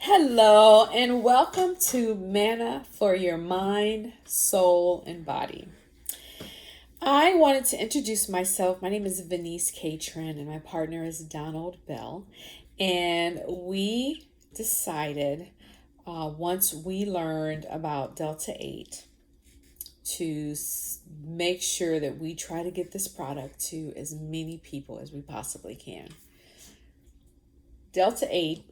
Hello, and welcome to Manna for your mind, soul, and body. I wanted to introduce myself. My name is Vaniece Catron, and my partner is Donald Bell. And we decided, once we learned about Delta 8, to make sure that we try to get this product to as many people as we possibly can. Delta 8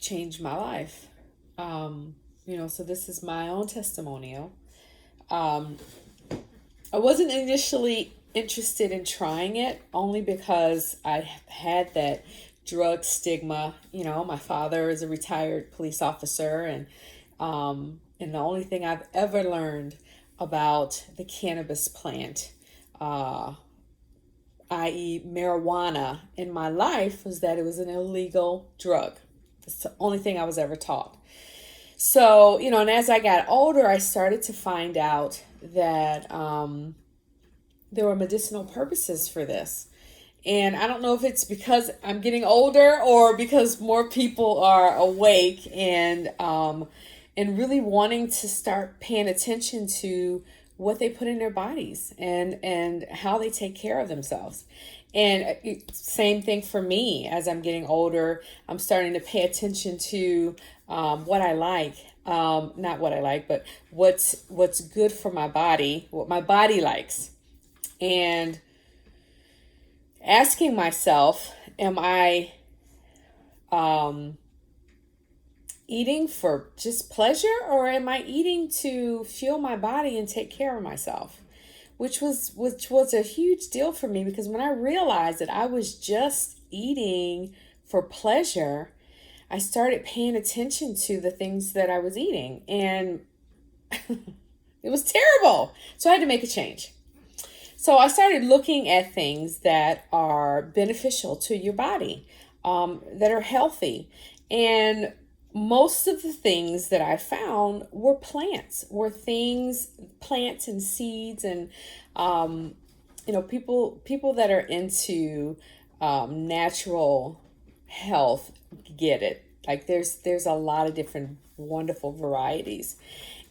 changed my life. So this is my own testimonial. Um, I wasn't initially interested in trying it only because I had that drug stigma. My father is a retired police officer, and the only thing I've ever learned about the cannabis plant, uh, i.e., marijuana, in my life was that it was an illegal drug. That's the only thing I was ever taught. So, and as I got older, I started to find out that there were medicinal purposes for this. And I don't know if it's because I'm getting older or because more people are awake and really wanting to start paying attention to what they put in their bodies and how they take care of themselves. And same thing for me. As I'm getting older, I'm starting to pay attention to what I like. Not what I like, but what's good for my body, what my body likes, and asking myself, am I eating for just pleasure, or am I eating to fuel my body and take care of myself? Which was a huge deal for me, because when I realized that I was just eating for pleasure, I started paying attention to the things that I was eating, and it was terrible. So I had to make a change. So I started looking at things that are beneficial to your body, that are healthy. And most of the things that I found were plants and seeds, and people that are into natural health get it. Like there's a lot of different wonderful varieties.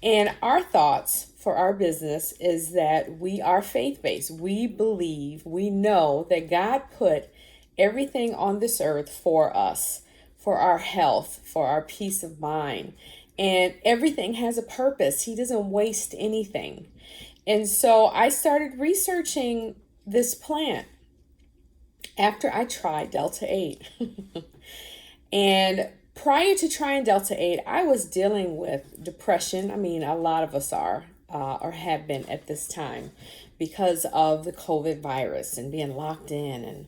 And our thoughts for our business is that we are faith based. We believe, we know that God put everything on this earth for us, for our health, for our peace of mind. And everything has a purpose. He doesn't waste anything. And so I started researching this plant after I tried Delta 8. And prior to trying Delta 8, I was dealing with depression. I mean, a lot of us are or have been at this time because of the COVID virus and being locked in and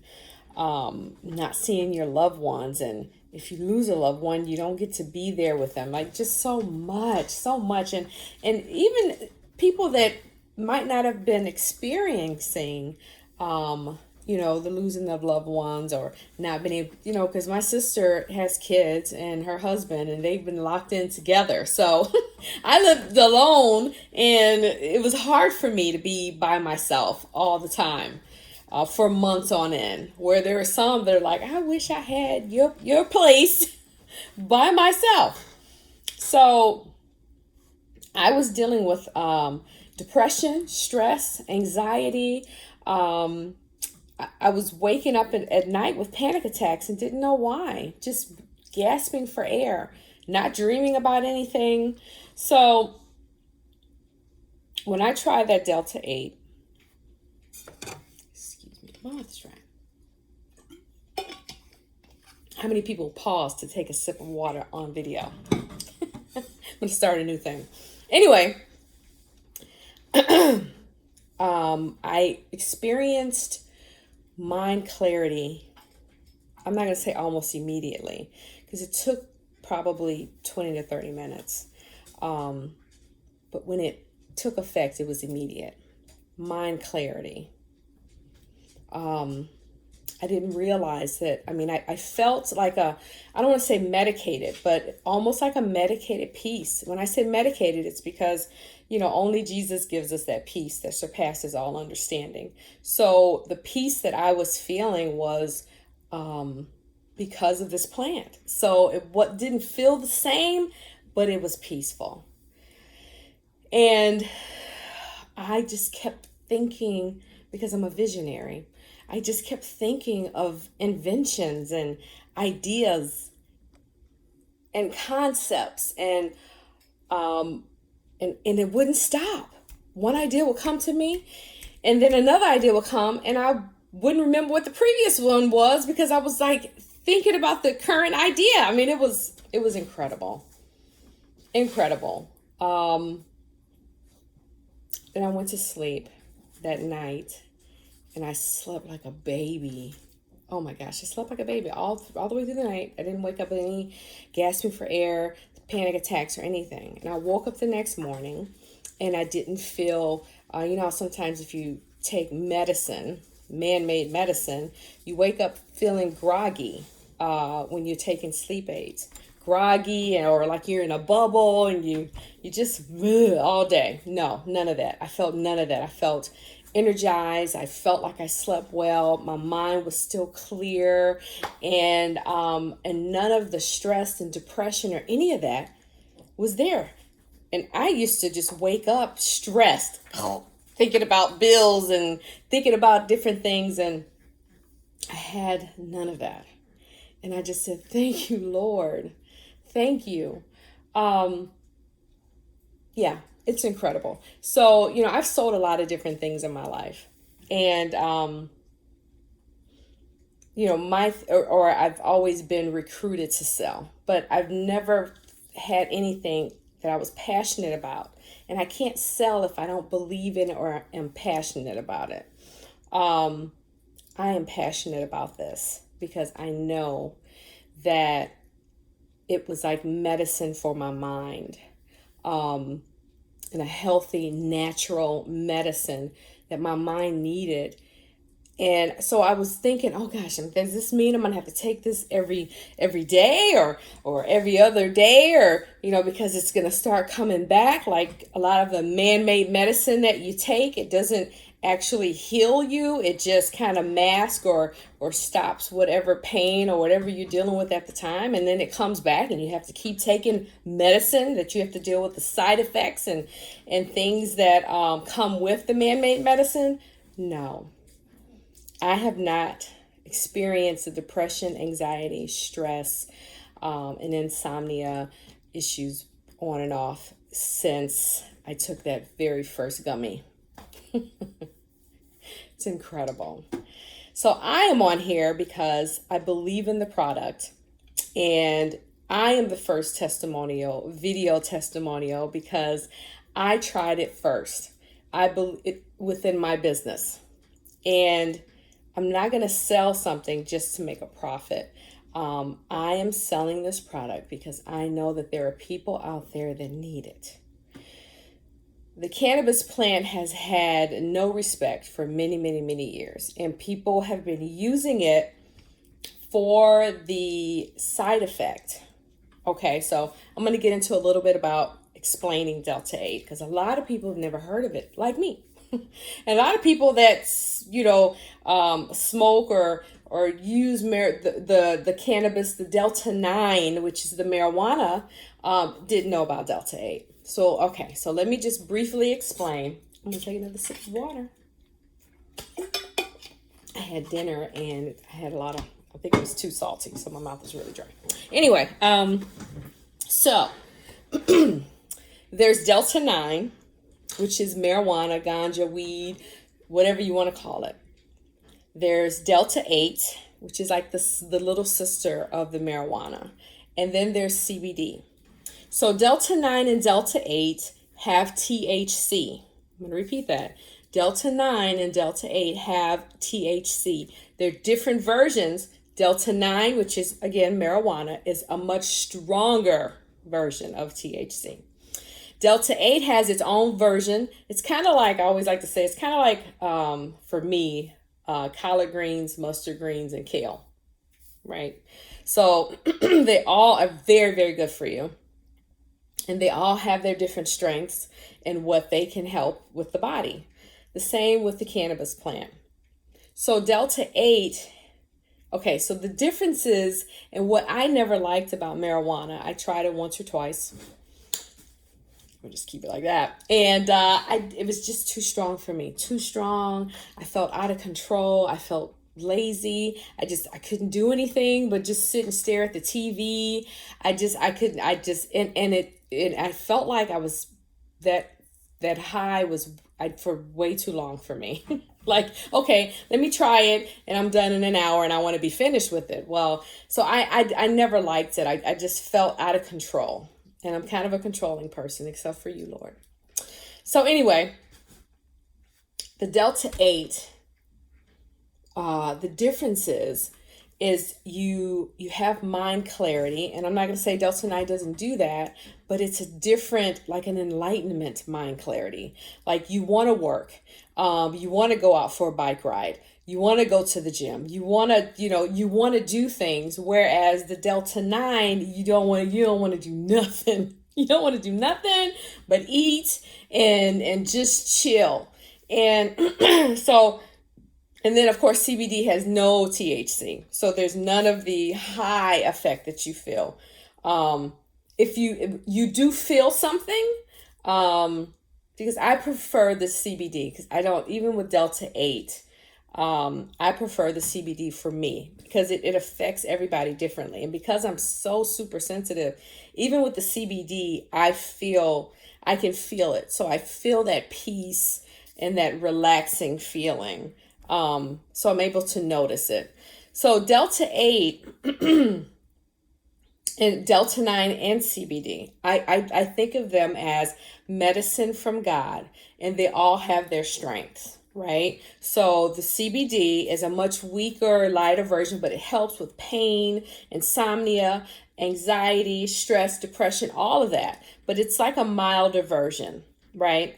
not seeing your loved ones. And if you lose a loved one, you don't get to be there with them. Like just so much, so much. And even people that might not have been experiencing the losing of loved ones, or not being able, because my sister has kids and her husband, and they've been locked in together. So I lived alone, and it was hard for me to be by myself all the time. For months on end, where there are some that are like, I wish I had your place by myself. So I was dealing with depression, stress, anxiety. I was waking up at night with panic attacks and didn't know why, just gasping for air, not dreaming about anything. So when I tried that Delta 8, excuse me, my mouth is dry. How many people pause to take a sip of water on video? I'm going to start a new thing. Anyway, I experienced mind clarity. I'm not going to say almost immediately, because it took probably 20 to 30 minutes. But when it took effect, it was immediate. Mind clarity. I didn't realize that. I mean, I felt like I don't want to say medicated, but almost like a medicated peace. When I say medicated, it's because, only Jesus gives us that peace that surpasses all understanding. So the peace that I was feeling was because of this plant. So what didn't feel the same, but it was peaceful. And I just kept thinking, because I'm a visionary, I just kept thinking of inventions and ideas and concepts, and it wouldn't stop. One idea would come to me, and then another idea would come, and I wouldn't remember what the previous one was because I was like thinking about the current idea. I mean, it was incredible. Incredible. Then I went to sleep that night, and I slept like a baby. Oh my gosh, I slept like a baby all the way through the night. I didn't wake up with any gasping for air, panic attacks, or anything. And I woke up the next morning, and I didn't feel, sometimes if you take medicine, man-made medicine, you wake up feeling groggy when you're taking sleep aids. Groggy, or like you're in a bubble and you just all day. No, none of that. I felt none of that. I felt energized. I felt like I slept well. My mind was still clear, and none of the stress and depression or any of that was there. And I used to just wake up stressed, thinking about bills and thinking about different things, and I had none of that. And I just said, thank you, Lord. Thank you. Yeah, it's incredible. So, I've sold a lot of different things in my life. And, I've always been recruited to sell, but I've never had anything that I was passionate about. And I can't sell if I don't believe in it or am passionate about it. I am passionate about this because I know that it was like medicine for my mind, and a healthy, natural medicine that my mind needed. And so I was thinking, oh gosh, does this mean I'm gonna have to take this every day or every other day, or because it's gonna start coming back like a lot of the man-made medicine that you take? It doesn't actually heal you. It just kind of masks or stops whatever pain or whatever you're dealing with at the time, and then it comes back and you have to keep taking medicine that you have to deal with the side effects and things that come with the man-made medicine. No, I have not experienced the depression, anxiety, stress, and insomnia issues on and off since I took that very first gummy. It's incredible. So I am on here because I believe in the product, and I am the first video testimonial, because I tried it first. I believe it within my business, and I'm not going to sell something just to make a profit. I am selling this product because I know that there are people out there that need it. The cannabis plant has had no respect for many, many, many years, and people have been using it for the side effect. Okay, so I'm going to get into a little bit about explaining Delta 8, because a lot of people have never heard of it, like me. And a lot of people that, smoke or use the cannabis, the Delta 9, which is the marijuana, didn't know about Delta 8. So let me just briefly explain. I'm going to take another sip of water. I had dinner and I had I think it was too salty, so my mouth is really dry. Anyway, so there's Delta 9, which is marijuana, ganja, weed, whatever you want to call it. There's Delta 8, which is like the little sister of the marijuana. And then there's CBD. So Delta 9 and Delta 8 have THC. I'm going to repeat that. Delta 9 and Delta 8 have THC. They're different versions. Delta 9, which is, again, marijuana, is a much stronger version of THC. Delta 8 has its own version. It's kind of like, I always like to say, it's kind of like, for me, collard greens, mustard greens, and kale, right? So they all are very, very good for you. And they all have their different strengths and what they can help with the body. The same with the cannabis plant. So Delta 8 Okay, so the differences and what I never liked about marijuana, I tried it once or twice. We'll just keep it like that. And it was just too strong for me. Too strong. I felt out of control. I felt lazy. I couldn't do anything but just sit and stare at the TV. I felt like I was that that high was for way too long for me. Like, okay, let me try it and I'm done in an hour and I want to be finished with it. Well, so I never liked it. I just felt out of control. And I'm kind of a controlling person, except for you, Lord. So anyway, the Delta 8, the difference is you have mind clarity. And I'm not going to say Delta 9 doesn't do that, but it's a different, like an enlightenment mind clarity. Like you want to work. You want to go out for a bike ride. You want to go to the gym. You want to, you want to do things. Whereas the Delta 9, you don't want to do nothing. You don't want to do nothing but eat and just chill. And so, and then of course CBD has no THC. So there's none of the high effect that you feel. If you do feel something, because I prefer the CBD, because I don't, even with Delta 8, I prefer the CBD for me because it affects everybody differently. And because I'm so super sensitive, even with the CBD, I can feel it. So I feel that peace and that relaxing feeling. So I'm able to notice it. So Delta 8 and Delta 9 and CBD, I think of them as medicine from God, and they all have their strengths. Right? So the CBD is a much weaker, lighter version, but it helps with pain, insomnia, anxiety, stress, depression, all of that. But it's like a milder version, right?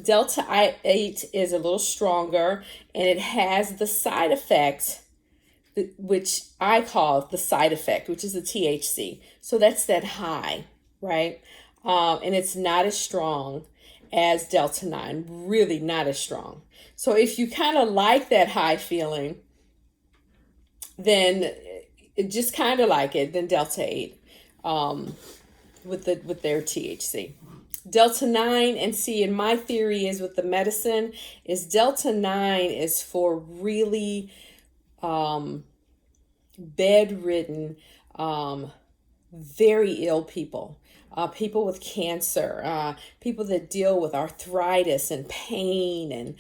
Delta 8 is a little stronger and it has the side effect, which I call the side effect, which is the THC. So that's that high, right? And it's not as strong as Delta 9, really not as strong. So if you kind of like that high feeling, then just kind of like it, then Delta 8 with their THC. Delta 9, and see, and my theory is with the medicine, is Delta 9 is for really bedridden, very ill people. People with cancer, people that deal with arthritis and pain, and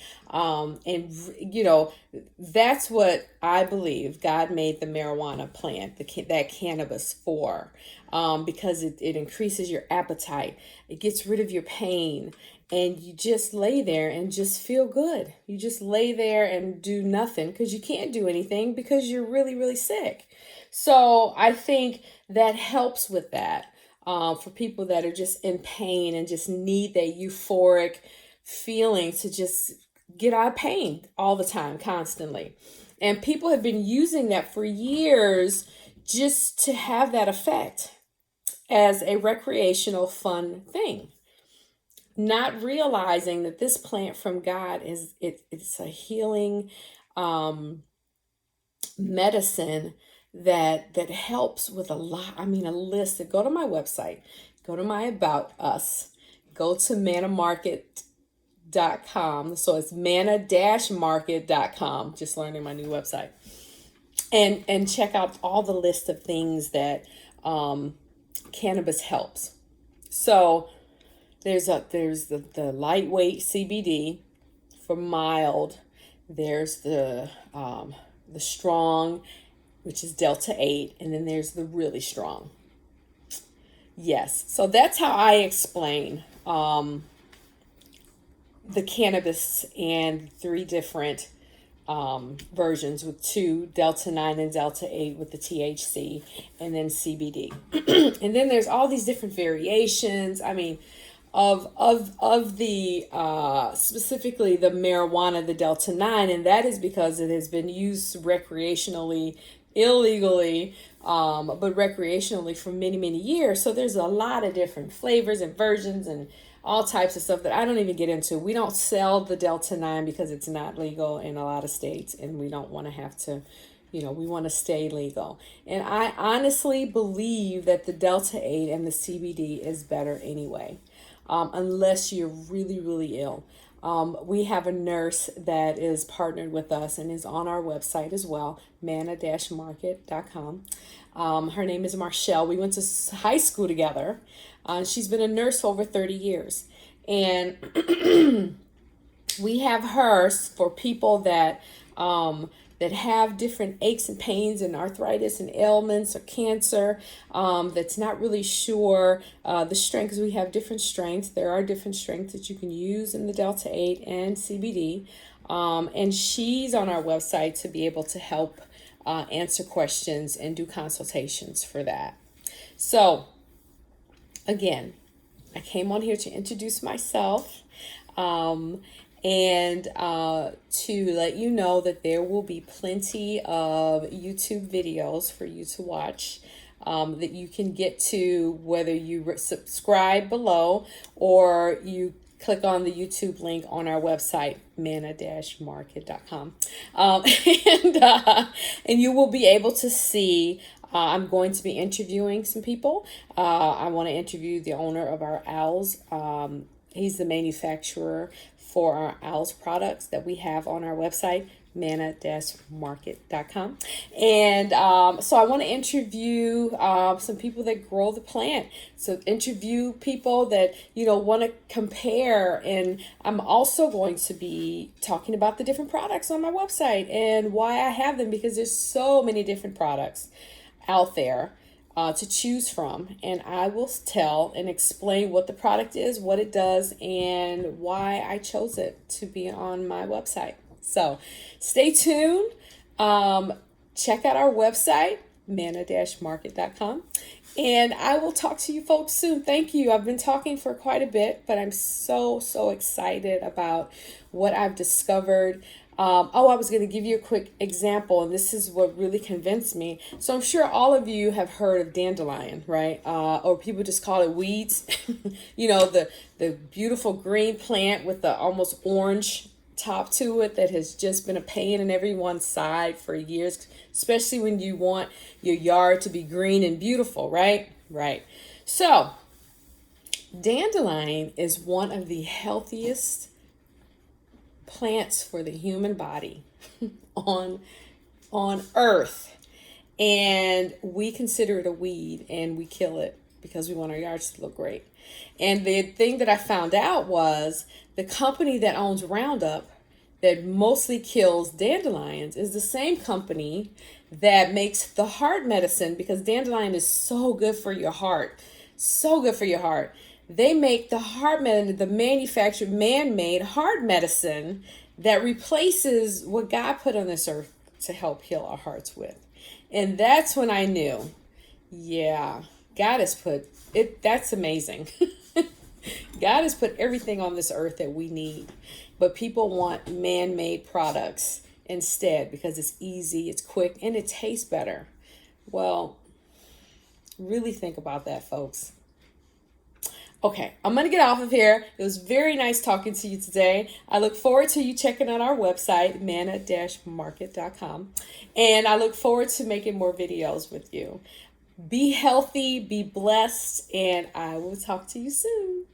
that's what I believe God made the marijuana plant, that cannabis for, because it increases your appetite, it gets rid of your pain, and you just lay there and just feel good. You just lay there and do nothing because you can't do anything because you're really, really sick. So I think that helps with that. For people that are just in pain and just need that euphoric feeling to just get out of pain all the time, constantly. And people have been using that for years just to have that effect as a recreational, fun thing. Not realizing that this plant from God it's a healing medicine that helps with a lot. I mean, a list. Go to my website, go to my About Us, go to mannamarket.com. So it's manna-market.com. Just learning my new website, and check out all the list of things that cannabis helps. So there's the lightweight CBD for mild. There's the strong, which is Delta 8, and then there's the really strong. Yes, so that's how I explain the cannabis and 3 different versions, with 2, Delta 9 and Delta 8 with the THC, and then CBD. And then there's all these different variations. I mean, of the specifically the marijuana, the Delta 9, and that is because it has been used recreationally, illegally, but recreationally for many, many years. So there's a lot of different flavors and versions and all types of stuff that I don't even get into. We don't sell the Delta 9 because it's not legal in a lot of states, and we don't want to have to, we want to stay legal. And I honestly believe that the Delta 8 and the CBD is better anyway, unless you're really, really ill. We have a nurse that is partnered with us and is on our website as well, manna-market.com. Her name is Marshall. We went to high school together. She's been a nurse for over 30 years. And we have her for people that that have different aches and pains and arthritis and ailments or cancer, that's not really sure the strength, because we have different strengths. There are different strengths that you can use in the Delta 8 and CBD. And she's on our website to be able to help answer questions and do consultations for that. So, again, I came on here to introduce myself. And to let you know that there will be plenty of YouTube videos for you to watch, that you can get to whether you subscribe below or you click on the YouTube link on our website, manna-market.com. And you will be able to see, I'm going to be interviewing some people. I want to interview the owner of our owls. He's the manufacturer for our owls products that we have on our website, manna-market.com. And so I want to interview some people that grow the plant. So interview people that, want to compare. And I'm also going to be talking about the different products on my website and why I have them, because there's so many different products out there to choose from, and I will tell and explain what the product is, what it does, and why I chose it to be on my website. So stay tuned. Check out our website, manna-market.com, and I will talk to you folks soon. Thank you. I've been talking for quite a bit, but I'm so excited about what I've discovered. I was going to give you a quick example, and this is what really convinced me. So I'm sure all of you have heard of dandelion, right? Or people just call it weeds. The beautiful green plant with the almost orange top to it that has just been a pain in everyone's side for years, especially when you want your yard to be green and beautiful, right? Right. So dandelion is one of the healthiest plants for the human body on earth, and we consider it a weed and we kill it because we want our yards to look great. And the thing that I found out was the company that owns Roundup, that mostly kills dandelions, is the same company that makes the heart medicine, because dandelion is so good for your heart, so good for your heart. They make the heart medicine, the manufactured man-made heart medicine that replaces what God put on this earth to help heal our hearts with. And that's when I knew, yeah, God has put it, that's amazing. God has put everything on this earth that we need, but people want man-made products instead because it's easy, it's quick, and it tastes better. Well, really think about that, folks. Okay, I'm going to get off of here. It was very nice talking to you today. I look forward to you checking out our website, manna-market.com. And I look forward to making more videos with you. Be healthy, be blessed, and I will talk to you soon.